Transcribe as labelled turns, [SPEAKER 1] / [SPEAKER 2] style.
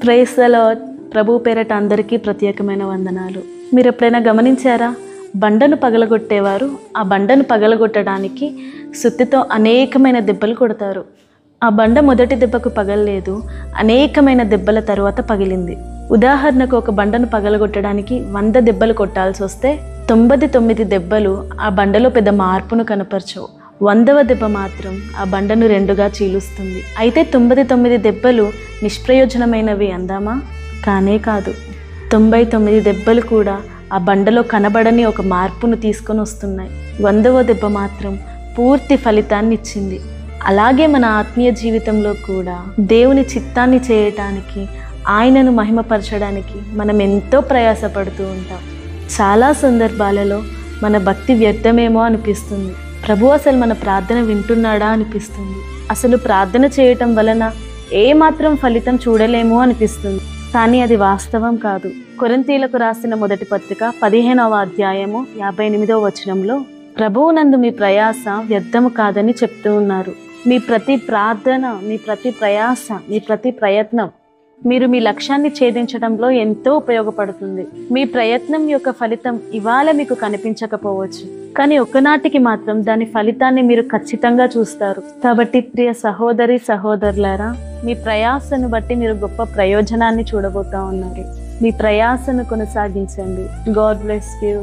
[SPEAKER 1] Praise the lord. ప్రభు పేరట అందరికీ ప్రత్యేకమైన వందనాలు. మీరు ఎప్పుడైనా గమనించారా? బండను పగలగొట్టేవారు ఆ బండను పగలగొట్టడానికి సుత్తితో అనేకమైన దెబ్బలు కొడతారు. ఆ బండ మొదటి దెబ్బకు పగలలేదు, అనేకమైన దెబ్బల తరువాత పగిలింది. ఉదాహరణకు ఒక బండను పగలగొట్టడానికి 100 దెబ్బలు కొట్టాల్సి వస్తే 99 దెబ్బలు ఆ బండలో పెద్ద మార్పును కనపరచవు. 100వ దెబ్బ మాత్రం ఆ బండను 2గా చీలుస్తుంది. అయితే 99 దెబ్బలు నిష్ప్రయోజనమైనవి అందామా? కానే కాదు. 99 దెబ్బలు కూడా ఆ బండలో కనబడని ఒక మార్పును తీసుకొని వస్తున్నాయి. 100వ దెబ్బ మాత్రం పూర్తి ఫలితాన్ని ఇచ్చింది. అలాగే మన ఆత్మీయ జీవితంలో కూడా దేవుని చిత్తాన్ని చేయటానికి, ఆయనను మహిమపరచడానికి మనం ఎంతో ప్రయాసపడుతూ ఉంటాం. చాలా సందర్భాలలో మన భక్తి వ్యర్థమేమో అనిపిస్తుంది. ప్రభు అసలు మన ప్రార్థన వింటున్నాడా అనిపిస్తుంది. అసలు ప్రార్థన చేయటం వలన ఏమాత్రం ఫలితం చూడలేమో అనిపిస్తుంది. కానీ అది వాస్తవం కాదు. కొరింథీయులకు రాసిన మొదటి పత్రిక 15వ అధ్యాయము 58వ వచనంలో ప్రభువునందు మీ ప్రయాస వ్యర్థము కాదని చెప్తూ ఉన్నారు. మీ ప్రతి ప్రార్థన, మీ ప్రతి ప్రయాస, మీ ప్రతి ప్రయత్నం మీరు మీ లక్ష్యాన్ని ఛేదించడంలో ఎంతో ఉపయోగపడుతుంది. మీ ప్రయత్నం యొక్క ఫలితం ఇవాళ మీకు కనిపించకపోవచ్చు, కానీ ఒకనాటికి మాత్రం దాని ఫలితాన్ని మీరు ఖచ్చితంగా చూస్తారు. కాబట్టి ప్రియ సహోదరి సహోదరులారా, మీ ప్రయాసను బట్టి మీరు గొప్ప ప్రయోజనాన్ని చూడబోతా ఉన్నారు. మీ ప్రయాసను కొనసాగించండి. God bless you.